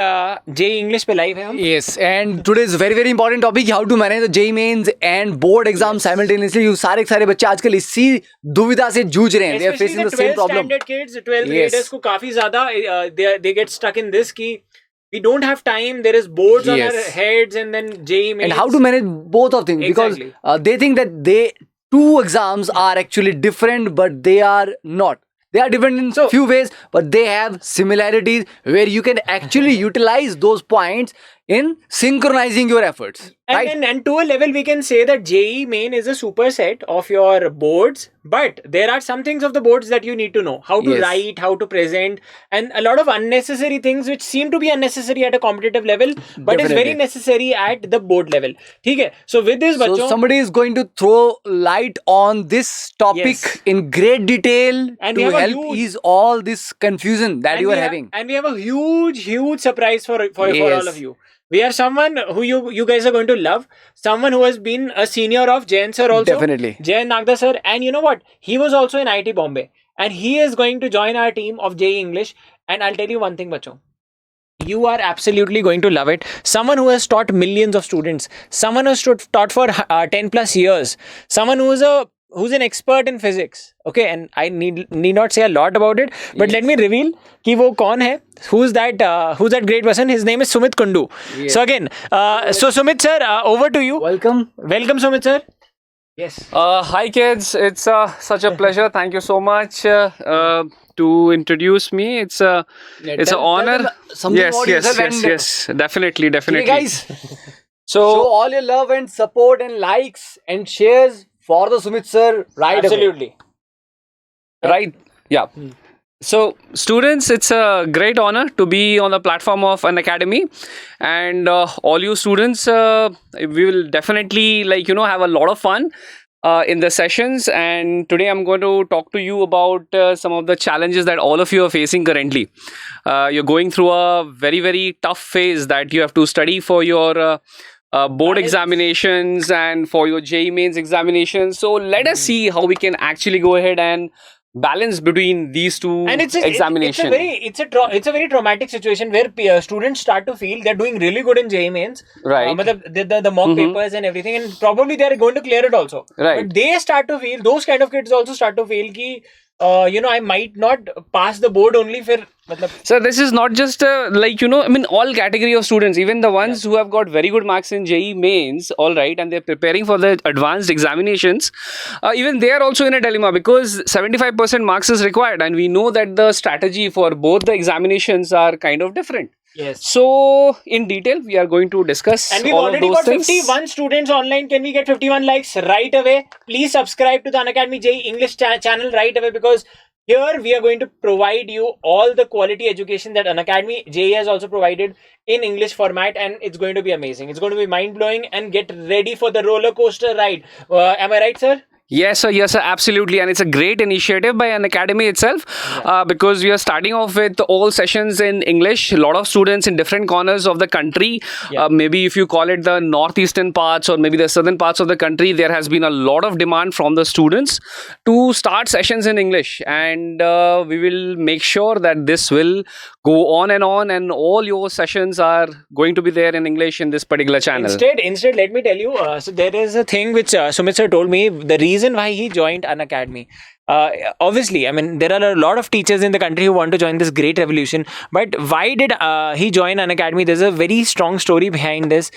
JEE English पे live है हम. Yes, and today's very important topic, how to manage the JEE mains and board exams simultaneously. You सारे बच्चे आजकल इसी दुविधा से जूझ रहे हैं. They are facing the same problem. Standard kids, 12th graders को काफी ज़्यादा they get stuck in this कि we don't have time. There is boards on our heads and then JEE mains. And how to manage both of things, because they think that two exams are actually different, but they are not. They are different in few ways, but they have similarities where you can actually utilize those points in synchronizing your efforts. And to a level, we can say that JEE main is a superset of your boards, but there are some things of the boards that you need to know. How to write, how to present, and a lot of unnecessary things which seem to be unnecessary at a competitive level, but is very necessary at the board level. Okay? So with this, somebody is going to throw light on this topic in great detail and to help ease all this confusion that you are having. And we have a huge surprise for all of you. We have someone who you guys are going to love. Someone who has been a senior of Jayan sir also. Definitely. Jayan Nagda sir. And you know what? He was also in IIT Bombay. And he is going to join our team of JEE English. And I'll tell you one thing, bacho. You are absolutely going to love it. Someone who has taught millions of students. Someone who has taught for 10 plus years. Someone who's an expert in physics. Okay, and I need not say a lot about it, but let me reveal कि वो कौन है, who's that great person. His name is Sumit Kundu. So again, so Sumit sir, over to you. Welcome Sumit sir. Yes. Hi kids, it's such a pleasure. Thank you so much to introduce me. It's an honor. Yes, definitely. Okay, guys. So show all your love and support and likes and shares for the Sumit sir, right? Absolutely. Right. Yeah. So students, it's a great honor to be on the platform of Unacademy, and all you students, we will definitely have a lot of fun in the sessions. And today I'm going to talk to you about some of the challenges that all of you are facing currently. You're going through a very tough phase that you have to study for your board examinations and for your JEE mains examinations. So let us see how we can actually go ahead and balance between these two examinations. It's a very traumatic situation where students start to feel they're doing really good in JEE mains, right? The mock papers and everything, and probably they're going to clear it also, right? But they start to feel, those kind of kids also start to feel ki I might not pass the board only for. So this is not just all category of students, even the ones who have got very good marks in JEE mains, all right, and they're preparing for the advanced examinations, even they are also in a dilemma because 75% marks is required, and we know that the strategy for both the examinations are kind of different. Yes. So in detail we are going to discuss, and we've already got 51 students online. Can we get 51 likes right away? Please subscribe to the Unacademy JEE English channel right away, because here we are going to provide you all the quality education that Unacademy JEE has also provided in English format, and it's going to be amazing. It's going to be mind-blowing, and get ready for the roller coaster ride. Am I right, sir? Yes, sir, absolutely. And it's a great initiative by Unacademy itself, because we are starting off with all sessions in English. A lot of students in different corners of the country, maybe if you call it the northeastern parts or maybe the southern parts of the country, there has been a lot of demand from the students to start sessions in English. And we will make sure that this will go on, and all your sessions are going to be there in English in this particular channel. Instead, let me tell you, so there is a thing which Sumit sir told me, the reason why he joined Unacademy. Obviously, I mean, there are a lot of teachers in the country who want to join this great revolution, but why did he join Unacademy? There's a very strong story behind this.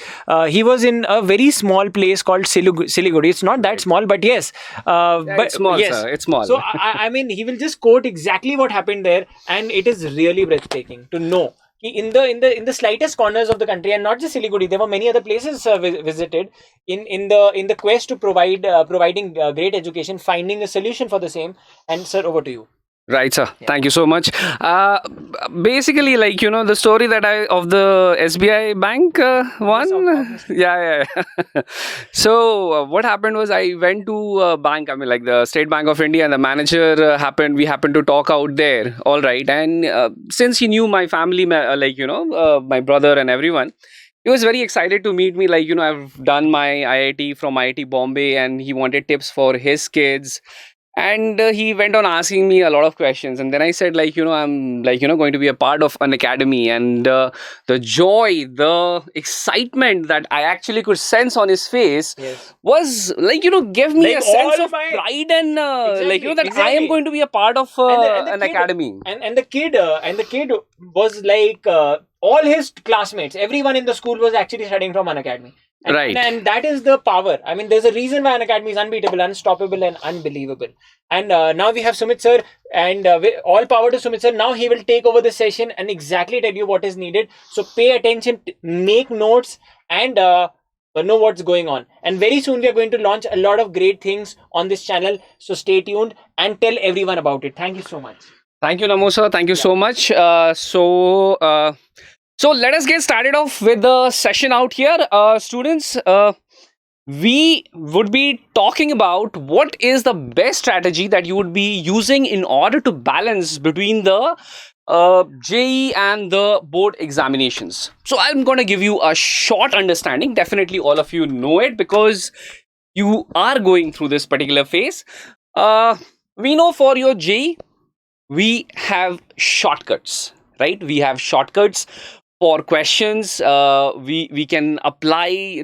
He was in a very small place called Siliguri. It's not that small, but yes. It's small, yes. Sir. It's small. So, I mean, he will just quote exactly what happened there, and it is really breathtaking to know. In the slightest corners of the country, and not just Siliguri, there were many other places visited in the quest to providing great education, finding a solution for the same. And sir, over to you. Right, sir. Yeah. Thank you so much. Basically, the story that of the SBI bank one. Yeah. So what happened was I went to a bank, the State Bank of India, and the manager we happened to talk out there. All right. And since he knew my family, my brother and everyone, he was very excited to meet me. I've done my IIT from IIT Bombay, and he wanted tips for his kids. And he went on asking me a lot of questions, and then I said, I'm going to be a part of an academy, and the joy, the excitement that I actually could sense on his face Yes. was gave me Like a sense all of my- pride, and Exactly, that I am exactly. going to be a part of And the an kid- academy. and the kid was like all his classmates, everyone in the school was actually studying from Unacademy. Right. And that is the power. I mean, there's a reason why Unacademy is unbeatable, unstoppable, and unbelievable. And now we have Sumit sir, and all power to Sumit sir. Now he will take over the session and exactly tell you what is needed. So pay attention, make notes, and know what's going on. And very soon we are going to launch a lot of great things on this channel. So stay tuned and tell everyone about it. Thank you so much. Thank you, Namo sir. Thank you so much. So let us get started off with the session out here. Students, we would be talking about what is the best strategy that you would be using in order to balance between the JEE and the board examinations. So I'm going to give you a short understanding. Definitely all of you know it because you are going through this particular phase. We know for your JEE, we have shortcuts, right? We have shortcuts for questions. We can apply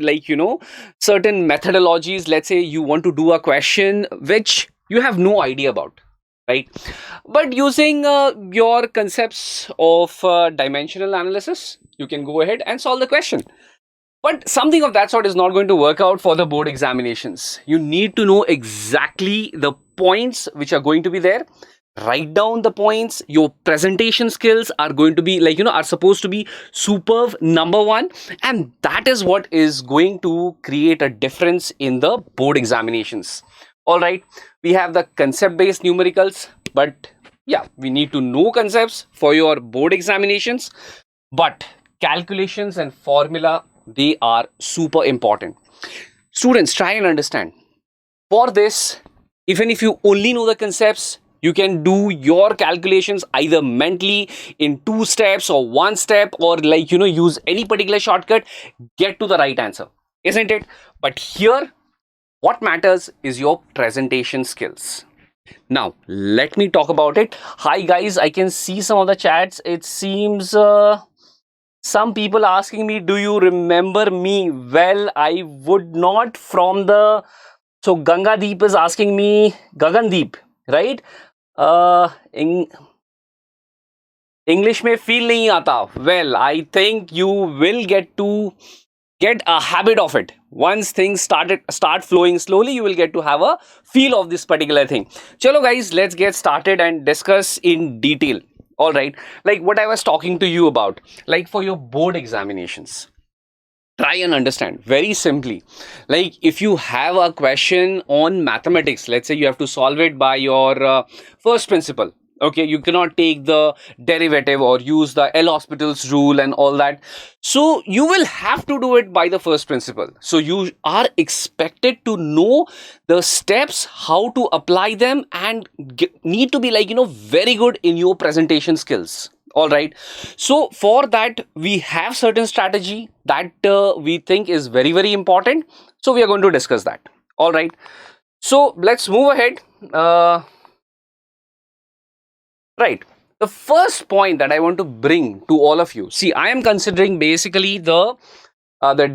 certain methodologies. Let's say you want to do a question which you have no idea about, right? But using your concepts of dimensional analysis, you can go ahead and solve the question. But something of that sort is not going to work out for the board examinations. You need to know exactly the points which are going to be there. Write down the points. Your presentation skills are going to be are supposed to be superb, number one. And that is what is going to create a difference in the board examinations. All right. We have the concept-based numericals, but yeah, we need to know concepts for your board examinations. But calculations and formula, they are super important. Students, try and understand. For this, even if you only know the concepts, you can do your calculations either mentally in 2 steps or 1 step, or use any particular shortcut, get to the right answer, isn't it? But here, what matters is your presentation skills. Now, let me talk about it. Hi guys, I can see some of the chats. It seems some people asking me, do you remember me? Well, I would not from the... So Gangadeep is asking me, Gagandeep, right? English में feel नहीं आता. Well, I think you will get a habit of it. Once things start flowing slowly, you will get to have a feel of this particular thing. Chalo guys, let's get started and discuss in detail. All right, like what I was talking to you about, like for your board examinations, try and understand very simply. Like if you have a question on mathematics, let's say you have to solve it by your first principle. Okay, you cannot take the derivative or use the L'Hospital's rule and all that. So you will have to do it by the first principle. So you are expected to know the steps, how to apply them, and need to be very good in your presentation skills. All right. So for that, we have certain strategy that we think is very, very important. So we are going to discuss that. All right. So let's move ahead. Right. The first point that I want to bring to all of you. See, I am considering basically the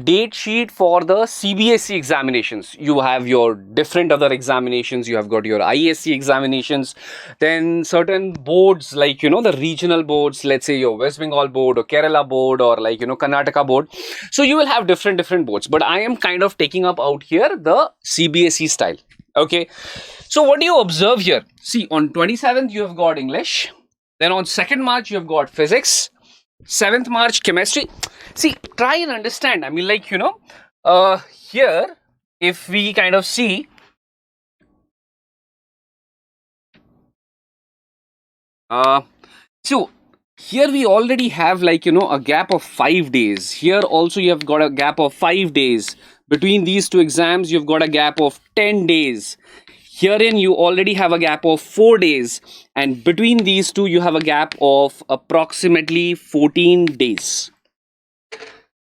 date sheet for the CBSE examinations. You have your different other examinations. You have got your ISC examinations. Then certain boards like, the regional boards, let's say your West Bengal board or Kerala board or Karnataka board. So you will have different boards. But I am kind of taking up out here the CBSE style. Okay. So what do you observe here? See, on 27th, you have got English. Then on 2nd March, you have got physics. 7th March, chemistry. See, try and understand. I mean, here, if we kind of see, so here we already have a gap of 5 days. Here also you have got a gap of 5 days. Between these two exams, you've got a gap of 10 days. Herein, you already have a gap of 4 days. And between these two, you have a gap of approximately 14 days.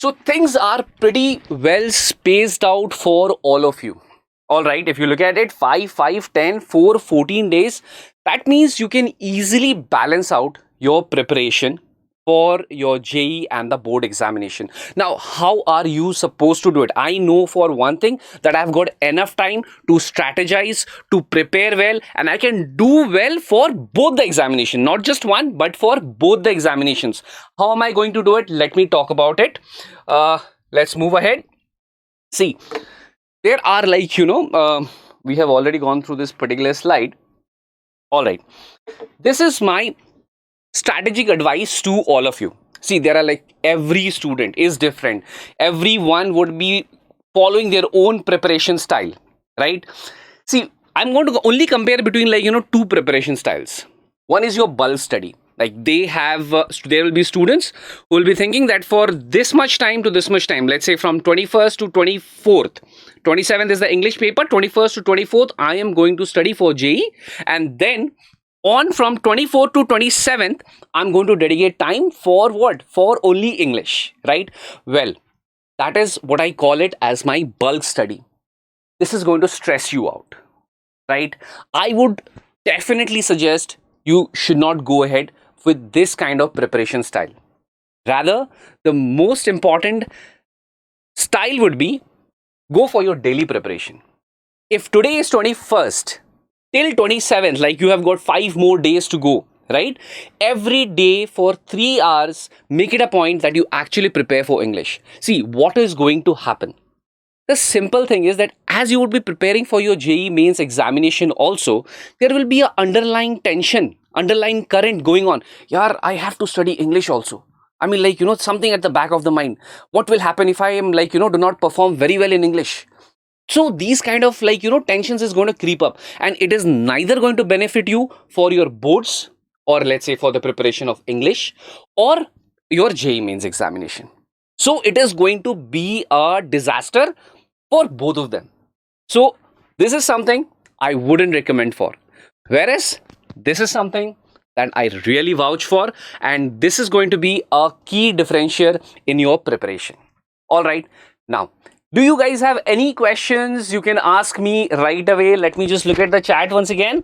So things are pretty well spaced out for all of you. All right, if you look at it, 5, 5, 10, 4, 14 days, that means you can easily balance out your preparation for your JEE and the board examination. Now, how are you supposed to do it? I know for one thing that I've got enough time to strategize, to prepare well, and I can do well for both the examination, not just one, but for both the examinations. How am I going to do it? Let me talk about it. Let's move ahead. See, there are we have already gone through this particular slide. All right, this is my strategic advice to all of you. See, there are like every student is different. Everyone would be following their own preparation style, right? See, I'm going to only compare between two preparation styles. One is your bulk study. Like there will be students who will be thinking that for this much time to this much time, let's say from 21st to 24th, 27th is the English paper, 21st to 24th, I am going to study for JEE, and then on from 24th to 27th, I'm going to dedicate time for what? For only English, right? Well, that is what I call it as my bulk study. This is going to stress you out, right? I would definitely suggest you should not go ahead with this kind of preparation style. Rather, the most important style would be go for your daily preparation. If today is 21st, till 27th, like you have got 5 more days to go, right? Every day for 3 hours, make it a point that you actually prepare for English. See, what is going to happen? The simple thing is that as you would be preparing for your JEE mains examination also, there will be an underlying tension, underlying current going on. Yaar, I have to study English also. I mean, something at the back of the mind. What will happen if I am do not perform very well in English? So these kind of tensions is going to creep up, and it is neither going to benefit you for your boards, or let's say for the preparation of English or your JEE mains examination. So it is going to be a disaster for both of them. So this is something I wouldn't recommend for. Whereas this is something that I really vouch for, and this is going to be a key differentiator in your preparation. All right. Now, do you guys have any questions? You can ask me right away. Let me just look at the chat once again.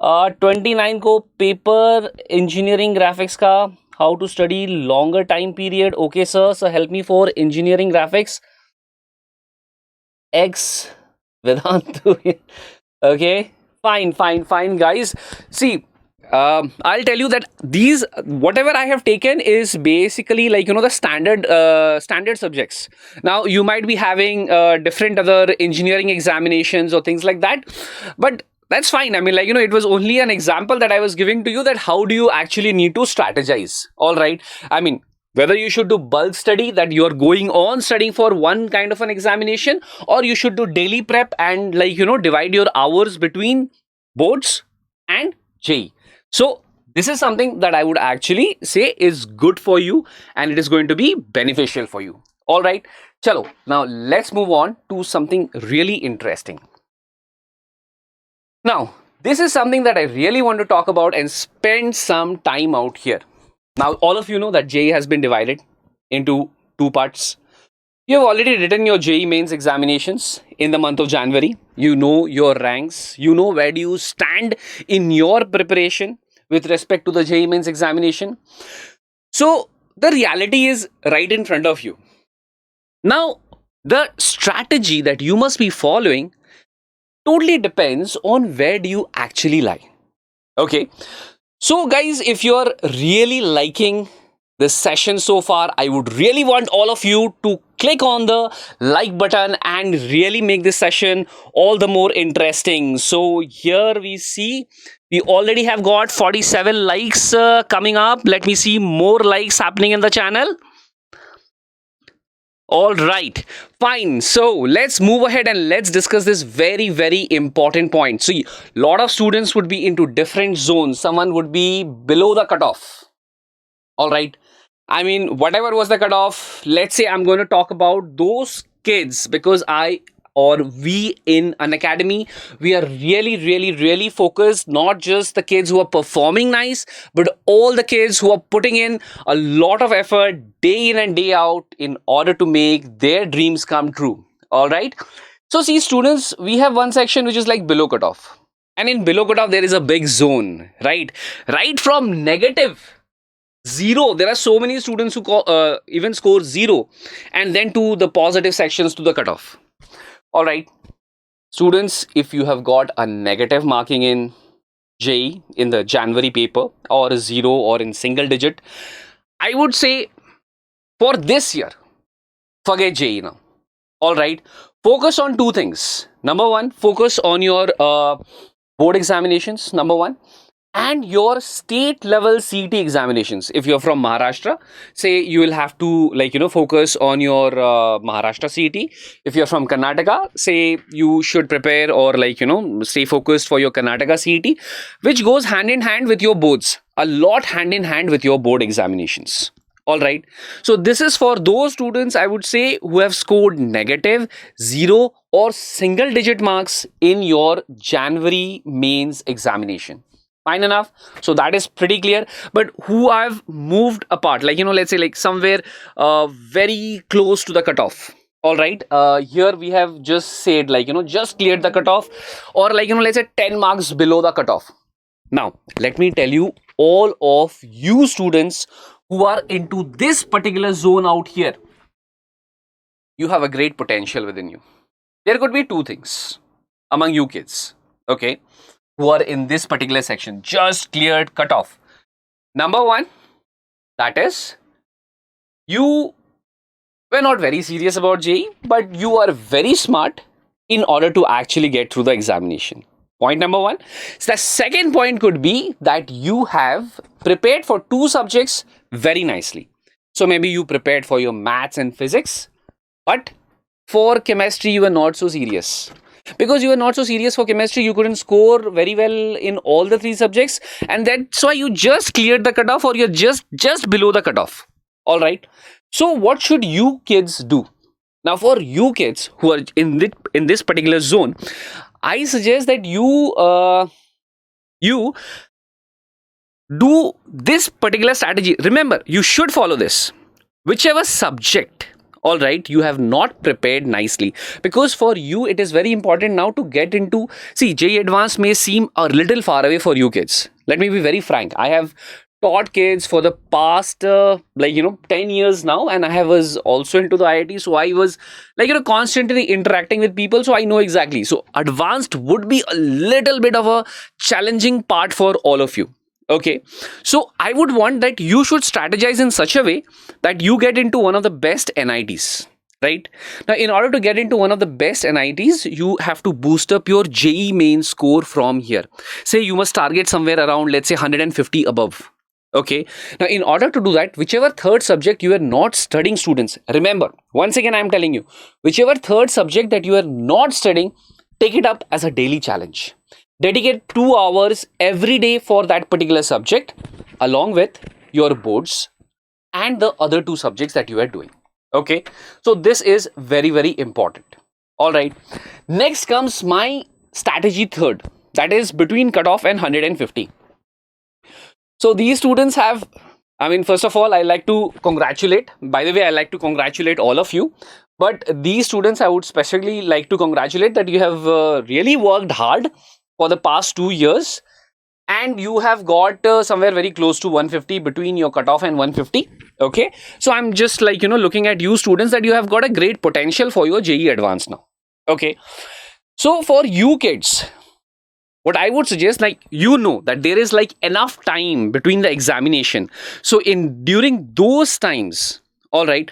29 ko paper engineering graphics ka, how to study longer time period. Okay, sir. So help me for engineering graphics. X Vedantu. Okay, fine, guys. See, I'll tell you that these whatever I have taken is basically the standard subjects. Now you might be having different other engineering examinations or things like that, but that's fine. I mean, it was only an example that I was giving to you, that how do you actually need to strategize. All right, I mean, whether you should do bulk study, that you're going on studying for one kind of an examination, or you should do daily prep and divide your hours between boards and JEE. So this is something that I would actually say is good for you, and it is going to be beneficial for you. All right, chalo. Now let's move on to something really interesting. Now, this is something that I really want to talk about and spend some time out here. Now, all of you know that JEE has been divided into 2 parts. You have already written your JEE mains examinations in the month of January. You know your ranks. You know where do you stand in your preparation with respect to the JEE mains examination. So, the reality is right in front of you. Now, the strategy that you must be following totally depends on where do you actually lie. Okay. So guys, if you're really liking this session so far, I would really want all of you to click on the like button and really make this session all the more interesting. So here we see we already have got 47 likes coming up. Let me see more likes happening in the channel. All right, fine. So let's move ahead and let's discuss this very, very important point. See, a lot of students would be into different zones. Someone would be below the cutoff. All right. I mean, whatever was the cutoff, let's say I'm going to talk about those kids, because we in Unacademy, we are really focused, not just the kids who are performing nice, but all the kids who are putting in a lot of effort day in and day out in order to make their dreams come true. All right. So see students, we have one section which is like below cutoff. And in below cutoff, there is a big zone, right? Right from negative 0. There are so many students who even score 0. And then to the positive sections to the cutoff. All right. Students, if you have got a negative marking in JEE in the January paper or a 0 or in single digit, I would say for this year, forget JEE now. All right. Focus on two things. Number one, focus on your board examinations, number one, and your state level CET examinations. If you're from Maharashtra, say you will have to focus on your Maharashtra CET. If you're from Karnataka, say you should prepare or stay focused for your Karnataka CET, which goes hand in hand with your boards, a lot hand in hand with your board examinations. All right. So this is for those students, I would say, who have scored negative, 0 or single digit marks in your January mains examination. Fine enough. So that is pretty clear. But who have moved apart, let's say somewhere very close to the cutoff. All right. Here we have just said just cleared the cutoff, or let's say 10 marks below the cutoff. Now, let me tell you, all of you students who are into this particular zone out here, you have a great potential within you. There could be two things among you kids, okay, who are in this particular section, just cleared cutoff. Number one, that is, you were not very serious about JEE, but you are very smart in order to actually get through the examination. Point number one. So the second point could be that you have prepared for two subjects very nicely. So maybe you prepared for your maths and physics, but for chemistry you were not so serious. Because you were not so serious for chemistry, you couldn't score very well in all the three subjects, and that's why you just cleared the cutoff, or you're just below the cutoff. All right. So what should you kids do? Now for you kids who are in this particular zone, I suggest that you do this particular strategy. Remember, you should follow this. Whichever subject, all right, you have not prepared nicely, because for you it is very important now to get into, see, JEE Advanced may seem a little far away for you kids. Let me be very frank. I have taught kids for the past 10 years now, and I was also into the IIT, so I was constantly interacting with people, so I know exactly. So advanced would be a little bit of a challenging part for all of you. Okay, so I would want that you should strategize in such a way that you get into one of the best NITs. Right now, in order to get into one of the best NITs, you have to boost up your JEE main score from here. Say you must target somewhere around, let's say, 150 above. Okay. Now, in order to do that, whichever third subject you are not studying, students, remember, once again, I'm telling you, whichever third subject that you are not studying, take it up as a daily challenge. Dedicate 2 hours every day for that particular subject, along with your boards and the other 2 subjects that you are doing. Okay. So this is very, very important. All right. Next comes my strategy third, that is between cutoff and 150. So these students have, first of all, I like to congratulate. By the way, I like to congratulate all of you. But these students, I would specifically like to congratulate that you have really worked hard for the past 2 years. And you have got somewhere very close to 150 between your cutoff and 150. Okay. So I'm just looking at you students that you have got a great potential for your JEE Advanced now. Okay. So for you kids, what I would suggest, that there is enough time between the examination. So during those times, all right,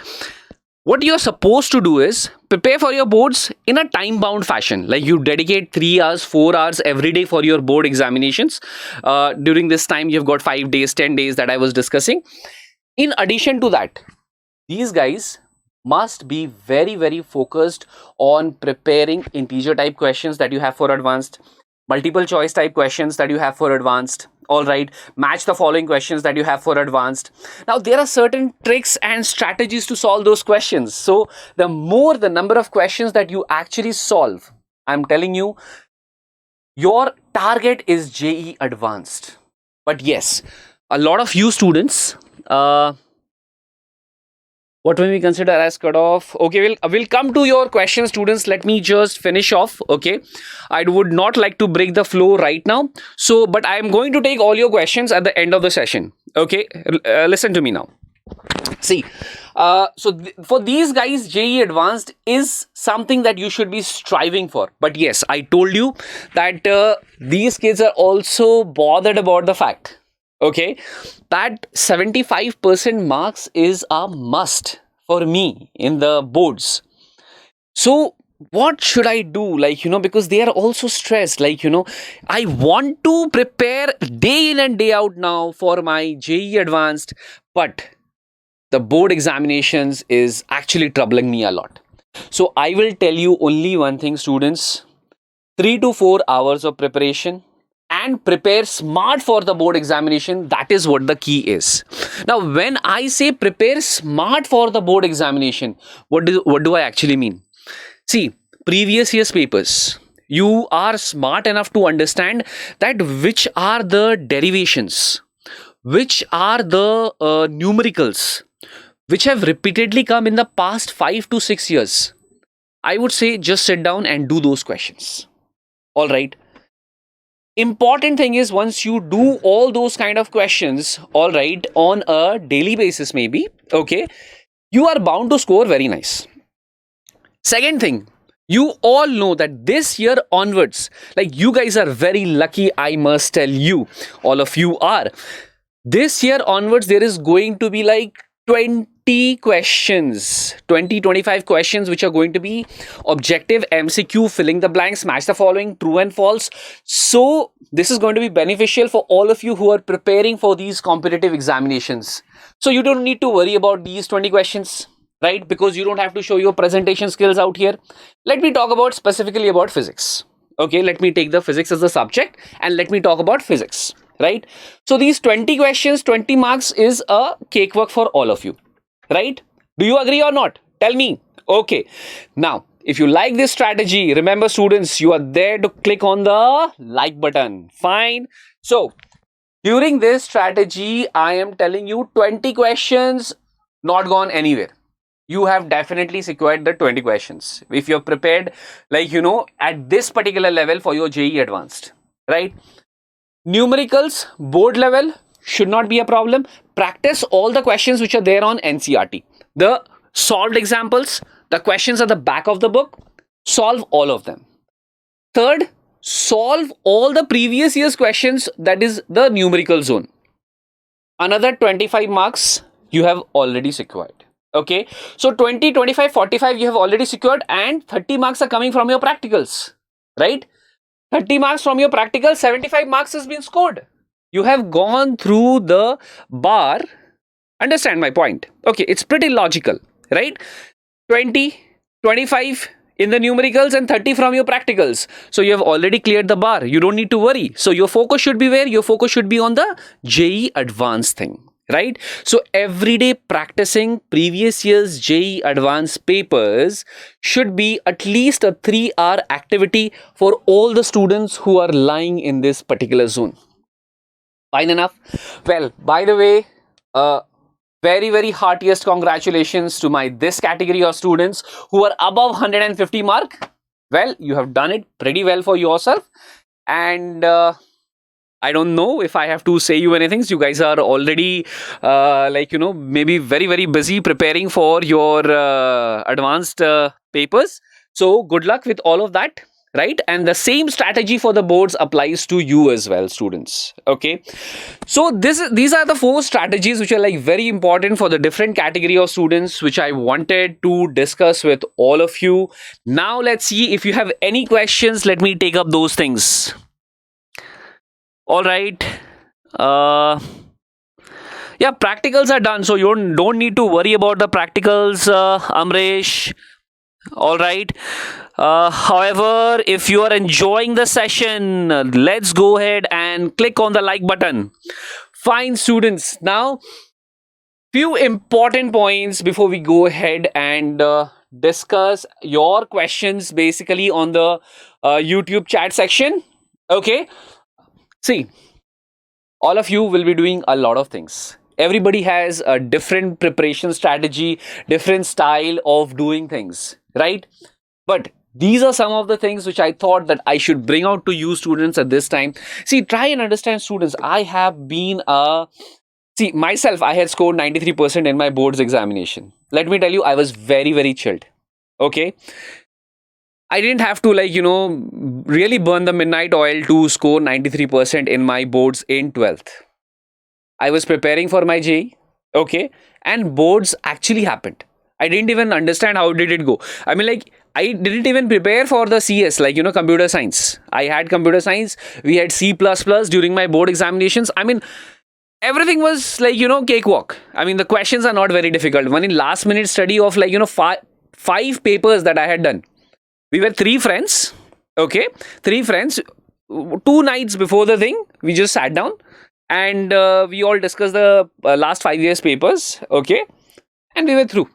what you're supposed to do is prepare for your boards in a time bound fashion. Like you dedicate 3 hours, 4 hours every day for your board examinations. During this time, you've got 5 days, 10 days that I was discussing. In addition to that, these guys must be very, very focused on preparing integer type questions that you have for advanced, multiple choice type questions that you have for advanced. All right, match the following questions that you have for advanced. Now there are certain tricks and strategies to solve those questions. So the number of questions that you actually solve, I'm telling you, your target is JEE Advanced. But yes, a lot of you students What will we consider as cutoff? Okay, we'll come to your questions, students. Let me just finish off. Okay, I would not like to break the flow right now. So, but I am going to take all your questions at the end of the session. Okay, listen to me now. See, for these guys, JEE Advanced is something that you should be striving for. But yes, I told you that these kids are also bothered about the fact, okay, that 75% marks is a must for me in the boards. So what should I do? Like, because they are also stressed. Like, I want to prepare day in and day out now for my JEE Advanced, but the board examinations is actually troubling me a lot. So I will tell you only one thing, students. 3 to 4 hours of preparation and prepare smart for the board examination. That is what the key is. Now, when I say prepare smart for the board examination, what do I actually mean? See, previous year's papers, you are smart enough to understand that which are the derivations, which are the numericals, which have repeatedly come in the past 5 to 6 years. I would say just sit down and do those questions. All right. Important thing is, once you do all those kind of questions, all right, on a daily basis, maybe, okay, you are bound to score very nice. Second thing, you all know that this year onwards, like, you guys are very lucky, I must tell you, all of you are. This year onwards, there is going to be like 20 questions, 25 questions, which are going to be objective MCQ, filling the blanks, match the following, true and false. So this is going to be beneficial for all of you who are preparing for these competitive examinations. So you don't need to worry about these 20 questions, right? Because you don't have to show your presentation skills out here. Let me talk about specifically about physics. Okay, let me take the physics as the subject and let me talk about physics. Right? So these 20 questions, 20 marks is a cakewalk for all of you. Right? Do you agree or not? Tell me. Okay. Now, if you like this strategy, remember, students, you are there to click on the like button. Fine. So, during this strategy, I am telling you 20 questions, not gone anywhere. You have definitely secured the 20 questions. If you're prepared, like, at this particular level for your JEE Advanced. Right? Numericals, board level, should not be a problem. Practice all the questions which are there on NCERT. The solved examples, the questions at the back of the book, solve all of them. Third, solve all the previous year's questions, that is the numerical zone. Another 25 marks you have already secured. Okay, so 20, 25, 45 you have already secured, and 30 marks are coming from your practicals, right? 30 marks from your practical, 75 marks has been scored. You have gone through the bar. Understand my point? Okay, it's pretty logical, right? 20, 25 in the numericals and 30 from your practicals. So you have already cleared the bar. You don't need to worry. So your focus should be where? Your focus should be on the JEE Advanced thing. Right? So everyday practicing previous year's JEE Advanced papers should be at least a 3-hour activity for all the students who are lying in this particular zone. Fine enough? Well, by the way, very, very heartiest congratulations to this category of students who are above 150 mark. Well, you have done it pretty well for yourself. And I don't know if I have to say you anything. You guys are already maybe very, very busy preparing for your advanced papers. So good luck with all of that, right? And the same strategy for the boards applies to you as well, students. Okay. So these are the 4 strategies which are like very important for the different category of students, which I wanted to discuss with all of you. Now let's see if you have any questions. Let me take up those things. All right. Yeah, practicals are done, so you don't need to worry about the practicals, Amresh. All right. However, if you are enjoying the session, let's go ahead and click on the like button. Fine, students. Now, few important points before we go ahead and discuss your questions basically on the YouTube chat section. Okay. See, all of you will be doing a lot of things. everybody has a different preparation strategy, different style of doing things, right? But these are some of the things which I thought that I should bring out to you students at this time. See, try and understand, students. I have been see, myself, I had scored 93% in my boards examination. Let me tell you, I was very, very chilled. Okay. I didn't have to, like, really burn the midnight oil to score 93% in my boards in 12th. I was preparing for my JEE, okay, and boards actually happened. I didn't even understand how did it go. I mean, like, I didn't even prepare for the CS, like, computer science. I had computer science. We had C++ during my board examinations. I mean, everything was like, cakewalk. I mean, the questions are not very difficult. One in last minute study of like, five papers that I had done. We were three friends, okay, 2 nights before the thing, we just sat down and we all discussed the last 5 years papers, okay, and we were through,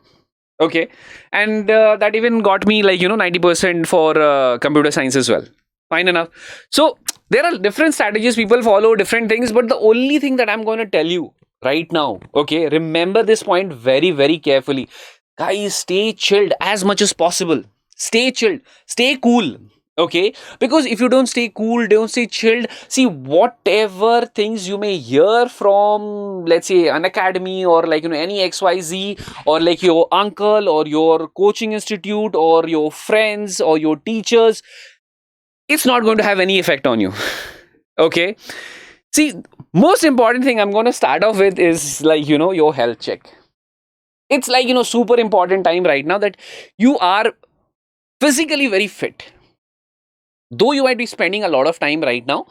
okay, and that even got me like 90% for computer science as well. Fine enough. So there are different strategies, people follow different things, but the only thing that I'm going to tell you right now, okay, remember this point very, very carefully. Guys, stay chilled as much as possible. Stay chilled, stay cool, okay, because if you don't stay cool, don't stay chilled, see, whatever things you may hear from, let's say, Unacademy or like any XYZ, or like your uncle or your coaching institute or your friends or your teachers, it's not going to have any effect on you. Okay, see, most important thing I'm going to start off with is like your health check. It's like super important time right now that you are physically very fit. Though you might be spending a lot of time right now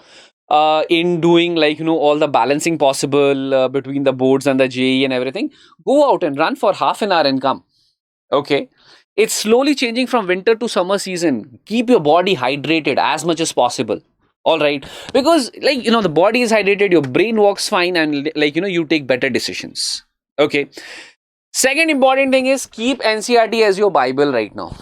in doing like all the balancing possible between the boards and the JEE and everything, go out and run for half an hour and come. Okay, it's slowly changing from winter to summer season. Keep your body hydrated as much as possible. All right, because like the body is hydrated, your brain works fine, and like you take better decisions. Okay, second important thing is keep NCERT as your Bible right now.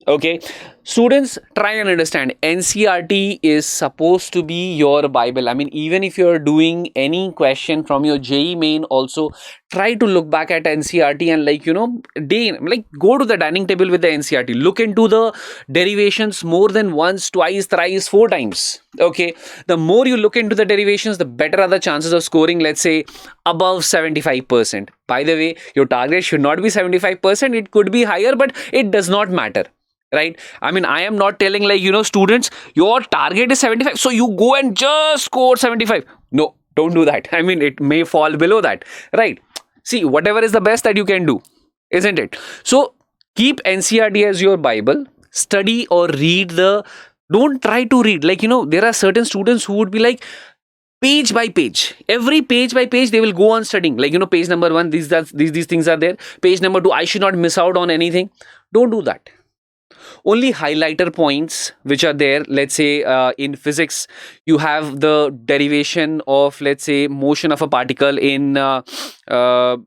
Okay, students, try and understand, NCERT is supposed to be your Bible. I mean, even if you're doing any question from your JEE main, also try to look back at NCERT and like go to the dining table with the NCERT. Look into the derivations more than once, twice, thrice, 4 times. Okay, the more you look into the derivations, the better are the chances of scoring, let's say, above 75%. By the way, your target should not be 75%. It could be higher, but it does not matter. Right? I mean, I am not telling like, students, your target is 75, so you go and just score 75. No, don't do that. I mean, it may fall below that, right? See, whatever is the best that you can do, isn't it? So keep NCERT as your Bible. Study or read don't try to read. Like, there are certain students who would be like, page by page, every page by page, they will go on studying. Like, page number 1, these things are there. Page number 2, I should not miss out on anything. Don't do that. Only highlighter points which are there. Let's say in physics, you have the derivation of, let's say, motion of a particle in an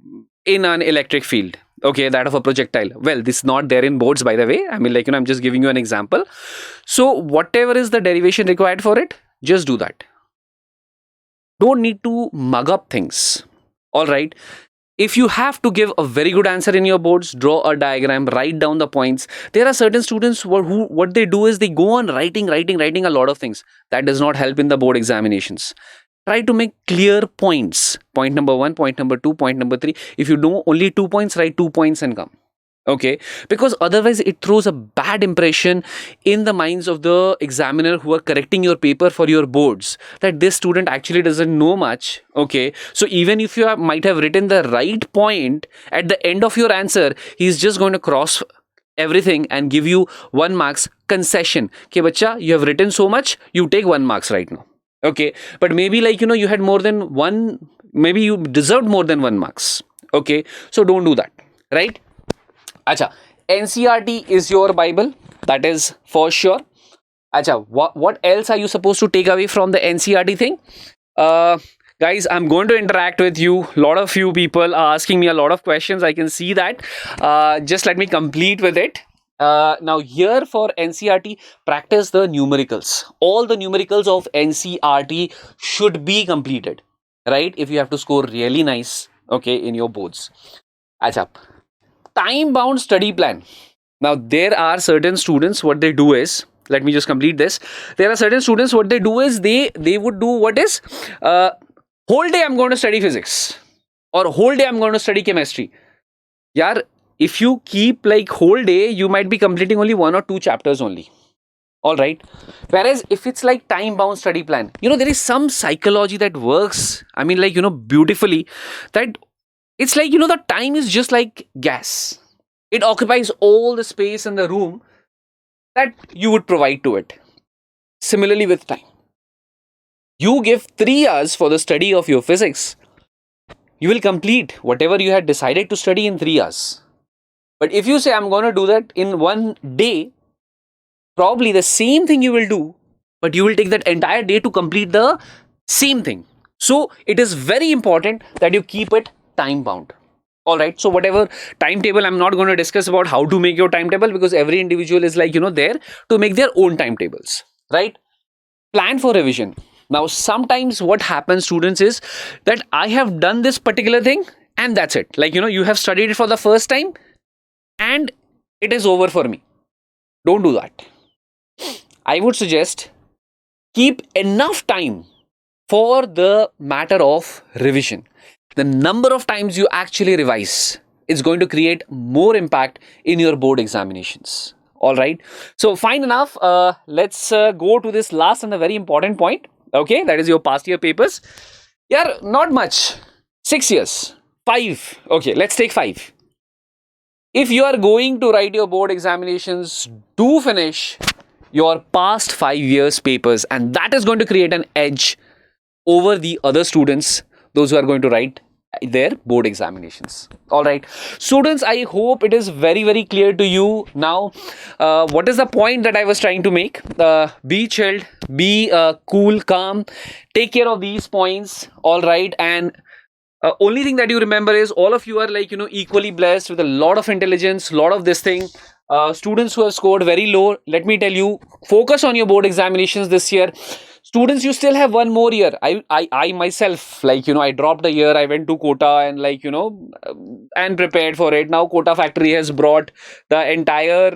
electric field. Okay, that of a projectile. Well, this is not there in boards, by the way. I mean, like, I'm just giving you an example. So whatever is the derivation required for it, just do that. Don't need to mug up things. All right. If you have to give a very good answer in your boards, draw a diagram, write down the points. There are certain students who what they do is they go on writing a lot of things. That does not help in the board examinations. Try to make clear points. Point number 1, point number 2, point number 3. If you know only 2 points, write 2 points and come. Okay, because otherwise it throws a bad impression in the minds of the examiner who are correcting your paper for your boards, that this student actually doesn't know much. Okay, so even if you might have written the right point at the end of your answer, he's just going to cross everything and give you 1 marks concession. Okay, bacha, you have written so much, you take 1 marks right now. Okay, but maybe like you had more than 1, maybe you deserved more than 1 marks. Okay, so don't do that, right? Acha, NCERT is your Bible, that is for sure. Acha, what else are you supposed to take away from the NCERT thing? Guys, I'm going to interact with you. A lot of you people are asking me a lot of questions. I can see that. Just let me complete with it. Now here for NCERT, practice the numericals. All the numericals of NCERT should be completed. right? If you have to score really nice, okay, in your boards. Acha, time bound study plan. Now there are certain students, what they do is, let me just complete this. There are certain students, what they do is they would do what is, whole day I'm going to study physics, or whole day I'm going to study chemistry. Yaar, if you keep like whole day, you might be completing only 1 or 2 chapters only. All right. Whereas if it's like time bound study plan, there is some psychology that works, I mean, like, beautifully, that it's like, the time is just like gas. It occupies all the space in the room that you would provide to it. Similarly with time. You give 3 hours for the study of your physics, you will complete whatever you had decided to study in 3 hours. But if you say, I'm going to do that in 1 day, probably the same thing you will do, but you will take that entire day to complete the same thing. So it is very important that you keep it time bound. All right. So whatever timetable, I'm not going to discuss about how to make your timetable, because every individual is like, there to make their own timetables, right? Plan for revision. Now, sometimes what happens, students, is that I have done this particular thing and that's it. Like, you have studied it for the first time and it is over for me. Don't do that. I would suggest keep enough time for the matter of revision. The number of times you actually revise is going to create more impact in your board examinations. All right. So fine enough. Let's go to this last and a very important point. Okay. That is your past year papers. Yeah, not much. 6 years. 5. Okay. Let's take 5. If you are going to write your board examinations, do finish your past 5 years papers, and that is going to create an edge over the other students, those who are going to write their board examinations. All right, students, I hope it is very, very clear to you now. What is the point that I was trying to make? Be chilled, be cool, calm, take care of these points. All right, and only thing that you remember is all of you are like, equally blessed with a lot of intelligence, lot of this thing. Students who have scored very low, let me tell you, focus on your board examinations this year. Students, you still have 1 more year. I myself, like, I dropped a year. I went to Kota and like, and prepared for it. Now Kota factory has brought the entire,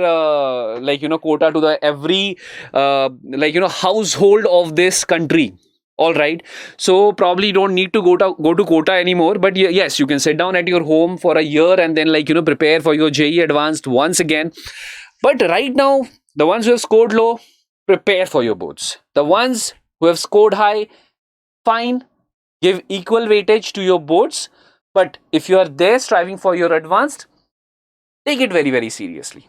Kota to the every, household of this country. All right. So probably don't need to go to Kota anymore. But yes, you can sit down at your home for a year and then prepare for your JEE Advanced once again. But right now, the ones who have scored low, prepare for your boards. The ones who have scored high, fine, give equal weightage to your boards. But if you are there striving for your advanced, take it very, very seriously.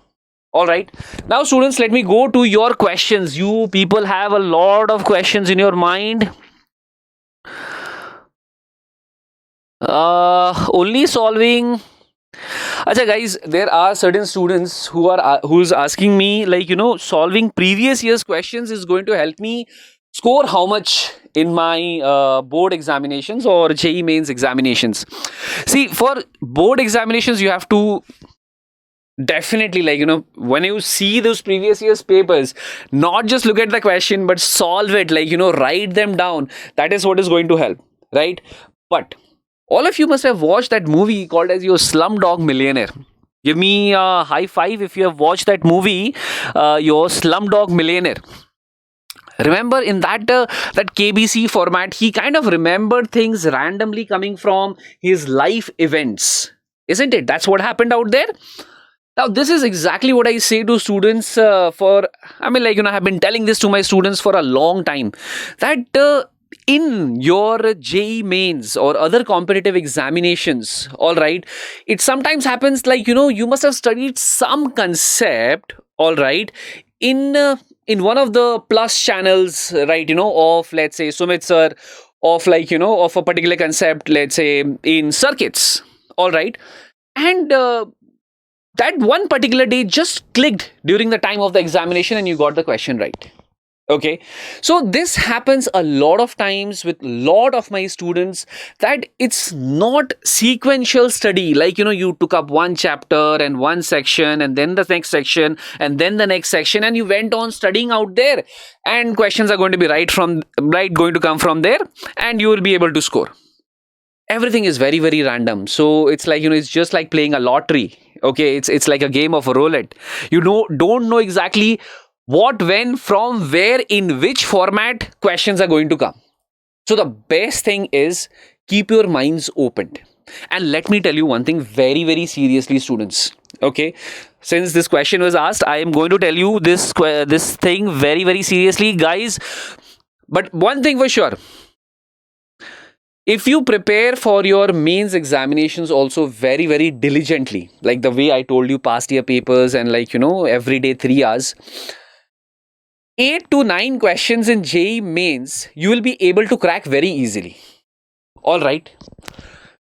All right. Now, students, let me go to your questions. You people have a lot of questions in your mind. Only solving. Acha, guys, there are certain students who's asking me, like, solving previous year's questions is going to help me score how much in my board examinations or JEE mains examinations. See, for board examinations, you have to definitely, like, when you see those previous year's papers, not just look at the question, but solve it, like, write them down. That is what is going to help, right? But all of you must have watched that movie called as your Slumdog Millionaire. Give me a high five if you have watched that movie, your Slumdog Millionaire. Remember in that KBC format, he kind of remembered things randomly coming from his life events, isn't it? That's what happened out there. Now, this is exactly what I say to students I have been telling this to my students for a long time, that in your JEE mains or other competitive examinations, all right, it sometimes happens like, you must have studied some concept, all right, in one of the plus channels, right, of, let's say, Sumit sir, of like, of a particular concept, let's say, in circuits, all right, and that one particular day just clicked during the time of the examination and you got the question right. Okay. So this happens a lot of times with a lot of my students, that it's not sequential study. Like, you took up one chapter and one section and then the next section and then the next section and you went on studying out there, and questions are going to be going to come from there and you will be able to score. everything is very, very random. So it's like, it's just like playing a lottery. Okay, it's like a game of roulette. You don't know exactly what, when, from where, in which format questions are going to come. So the best thing is keep your minds open. And let me tell you one thing very, very seriously, students. Okay, since this question was asked, I am going to tell you this thing very, very seriously, guys. But one thing for sure, if you prepare for your mains examinations also very, very diligently, like the way I told you, past year papers and like, every day 3 hours, 8 to 9 questions in JEE mains, you will be able to crack very easily. All right.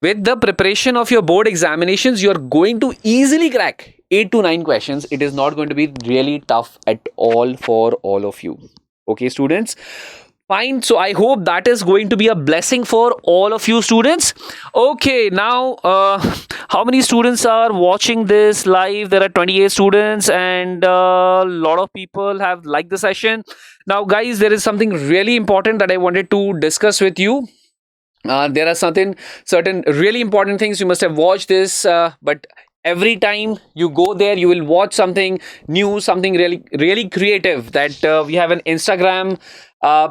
With the preparation of your board examinations, you are going to easily crack 8 to 9 questions. It is not going to be really tough at all for all of you. Okay, students? Fine. So I hope that is going to be a blessing for all of you students. Okay, now how many students are watching this live? There are 28 students and a lot of people have liked the session. Now guys, there is something really important that I wanted to discuss with you. There are certain really important things. You must have watched this, but every time you go there, you will watch something new, something really, really creative. That we have an Instagram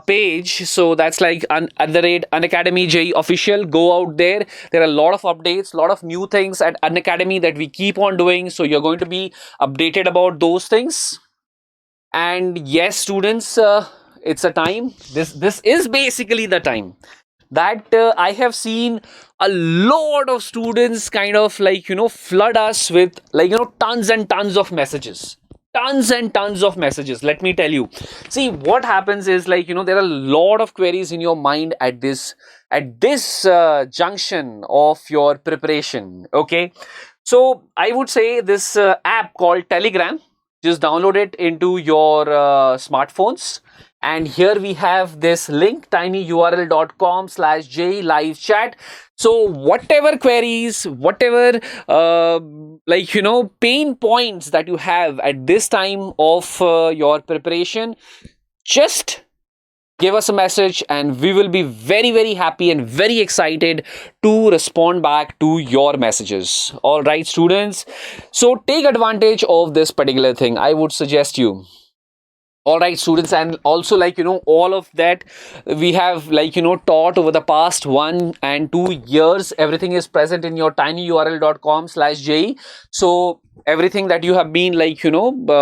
page, so that's like @Unacademy JEE official. Go out there. There are a lot of updates, a lot of new things at Unacademy that we keep on doing. So you're going to be updated about those things. And yes, students, it's a time. This is basically the time that I have seen a lot of students kind of like, flood us with like, tons and tons of messages. Tons and tons of messages. Let me tell you. See, what happens is like, there are a lot of queries in your mind at this junction of your preparation. Okay. So I would say this app called Telegram, just download it into your smartphones. And here we have this link, tinyurl.com/JEE live chat. So whatever queries, whatever pain points that you have at this time of your preparation, just give us a message and we will be very, very happy and very excited to respond back to your messages. All right, students. So take advantage of this particular thing. I would suggest you. All right, students, and also like, all of that we have like, taught over the past 1 and 2 years. Everything is present in your tinyurl.com/JEE. So everything that you have been like,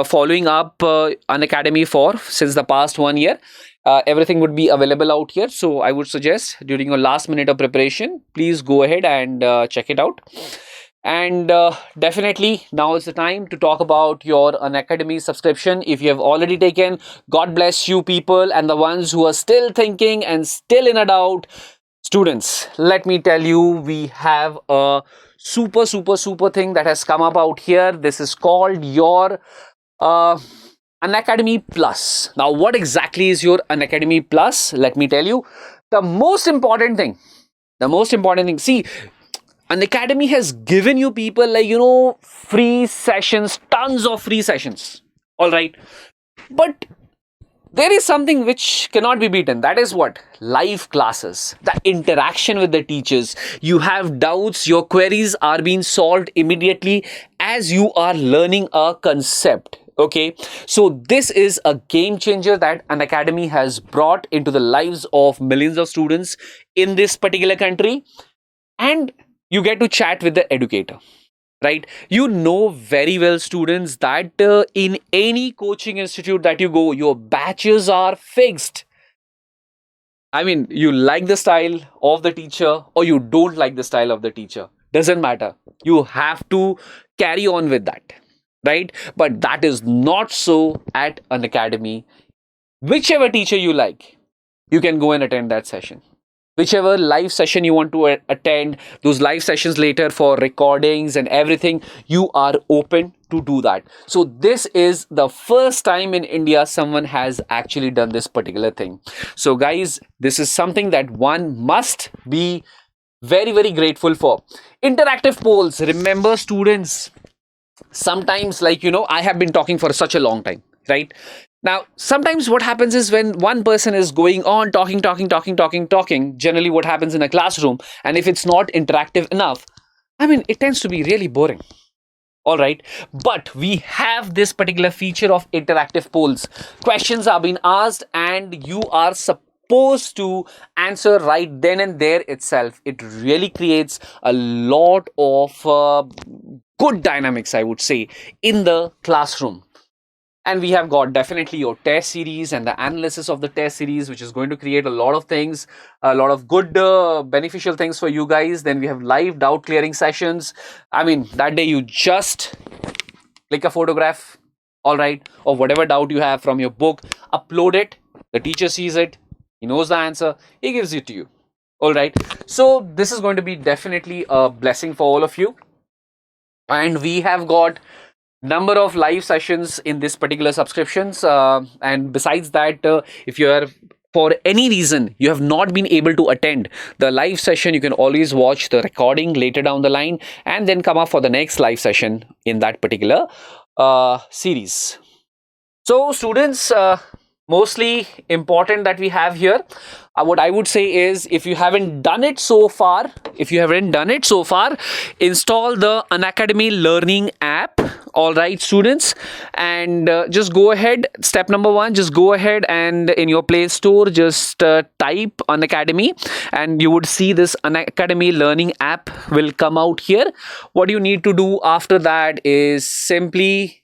following up Unacademy for since the past 1 year, everything would be available out here. So I would suggest during your last minute of preparation, please go ahead and check it out. And definitely now is the time to talk about your Unacademy subscription. If you have already taken, God bless you people, and the ones who are still thinking and still in a doubt, students, let me tell you, we have a super thing that has come up out here. This is called your Unacademy Plus. Now what exactly is your Unacademy Plus? Let me tell you, the most important thing, see, Unacademy has given you people like, free sessions, tons of free sessions. All right. But there is something which cannot be beaten. That is what? Live classes, the interaction with the teachers. You have doubts, your queries are being solved immediately as you are learning a concept. Okay, so this is a game changer that Unacademy has brought into the lives of millions of students in this particular country. And you get to chat with the educator, right? You know very well, students, that in any coaching institute that you go, your batches are fixed. I mean, you like the style of the teacher or you don't like the style of the teacher. Doesn't matter. You have to carry on with that, right? But that is not so at Unacademy. Whichever teacher you like, you can go and attend that session. Whichever live session you want to attend, those live sessions later for recordings and everything, you are open to do that. So this is the first time in India someone has actually done this particular thing. So guys, this is something that one must be very, very grateful for. Interactive polls. Remember, students, sometimes like, I have been talking for such a long time, right? Now, sometimes what happens is when one person is going on talking, generally what happens in a classroom, and if it's not interactive enough, I mean, it tends to be really boring. All right. But we have this particular feature of interactive polls. Questions are being asked and you are supposed to answer right then and there itself. It really creates a lot of good dynamics, I would say, in the classroom. And we have got definitely your test series and the analysis of the test series, which is going to create a lot of things, a lot of good beneficial things for you guys. Then we have live doubt clearing sessions. I mean, that day you just click a photograph, all right, of whatever doubt you have from your book, upload it, the teacher sees it, he knows the answer, he gives it to you. All right. So this is going to be definitely a blessing for all of you. And we have got number of live sessions in this particular subscriptions, and besides that, if you are for any reason you have not been able to attend the live session, you can always watch the recording later down the line and then come up for the next live session in that particular series. So students, mostly important that we have here, what I would say is, if you haven't done it so far, install the Unacademy learning app. All right, students, and just go ahead. Step number 1, just go ahead and in your Play Store, just type Unacademy and you would see this Unacademy learning app will come out here. What you need to do after that is simply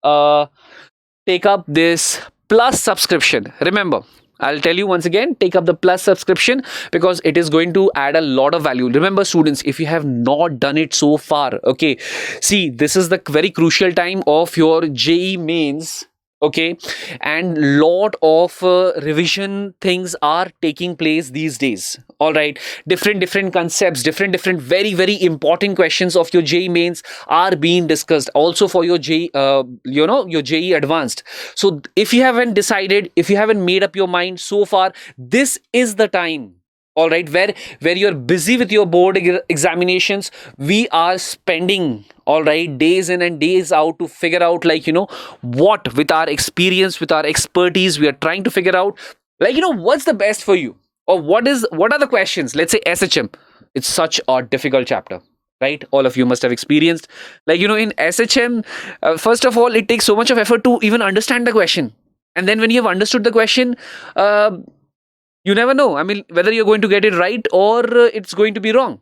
take up this Plus subscription. Remember, I'll tell you once again, take up the Plus subscription because it is going to add a lot of value. Remember students, if you have not done it so far, okay, see, this is the very crucial time of your JEE mains, okay, and lot of revision things are taking place these days. All right, different concepts, different very important questions of your JEE mains are being discussed also for your JEE, your JEE advanced. So if you haven't decided, if you haven't made up your mind so far, this is the time. All right, where you're busy with your board examinations, we are spending, all right, days in and days out to figure out, like, what, with our experience, with our expertise, we are trying to figure out, like, what's the best for you, or what are the questions. Let's say SHM, it's such a difficult chapter, right? All of you must have experienced, like, in SHM, first of all, it takes so much of effort to even understand the question, and then when you have understood the question, you never know, I mean, whether you're going to get it right or it's going to be wrong.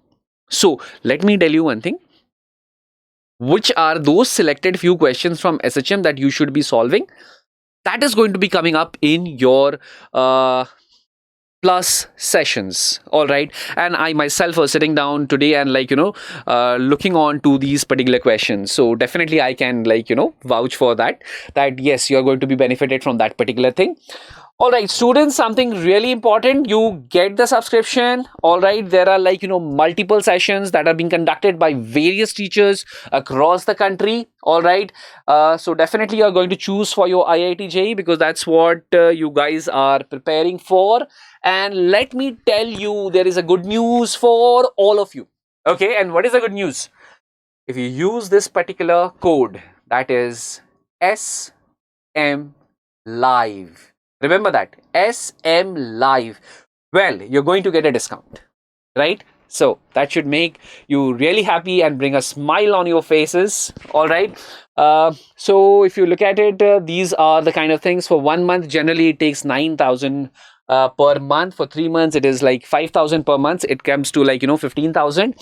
So let me tell you one thing. Which are those selected few questions from SHM that you should be solving? That is going to be coming up in your Plus sessions. All right. And I myself was sitting down today and, like, looking on to these particular questions. So definitely I can, like, vouch for that yes, you're going to be benefited from that particular thing. All right, students, something really important, you get the subscription. All right, there are, like, multiple sessions that are being conducted by various teachers across the country. All right, so definitely you're going to choose for your IIT JEE because that's what you guys are preparing for. And let me tell you, there is a good news for all of you. Okay, and what is the good news? If you use this particular code, that is SMLIVE. Remember that, SMLIVE. Well, you're going to get a discount, right? So that should make you really happy and bring a smile on your faces. All right. So if you look at it, these are the kind of things. For 1 month, generally it takes 9,000 per month. For 3 months, it is like 5,000 per month. It comes to, like, 15,000.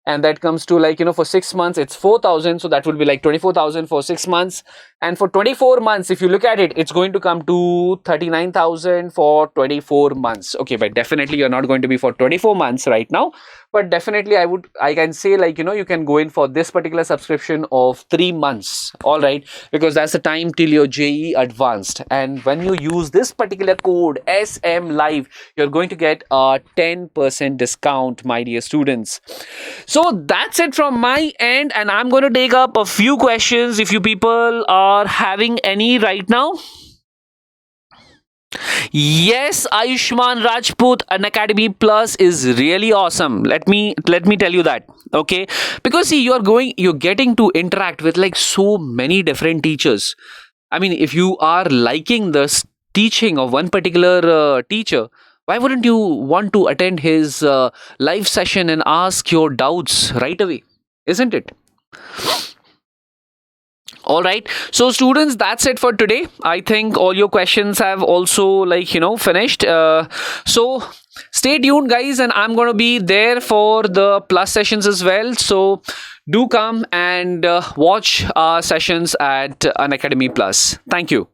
And that comes to, like, for 6 months, it's 4,000. So that would be like 24,000 for 6 months. And for 24 months, if you look at it, it's going to come to 39,000 for 24 months. Okay, but definitely you're not going to be for 24 months right now. But definitely I can say, like, you can go in for this particular subscription of 3 months. All right, because that's the time till your JEE advanced. And when you use this particular code SMLIVE, you're going to get a 10% discount, my dear students. So that's it from my end, and I'm going to take up a few questions if you people are having any right now. Yes, Ayushman Rajput, Unacademy Plus is really awesome. Let me tell you that. Okay, because see, you're getting to interact with, like, so many different teachers. I mean, if you are liking the teaching of one particular teacher, why wouldn't you want to attend his live session and ask your doubts right away? Isn't it? All right. So, students, that's it for today. I think all your questions have also, finished. So, stay tuned, guys, and I'm going to be there for the plus sessions as well. So, do come and watch our sessions at Unacademy Plus. Thank you.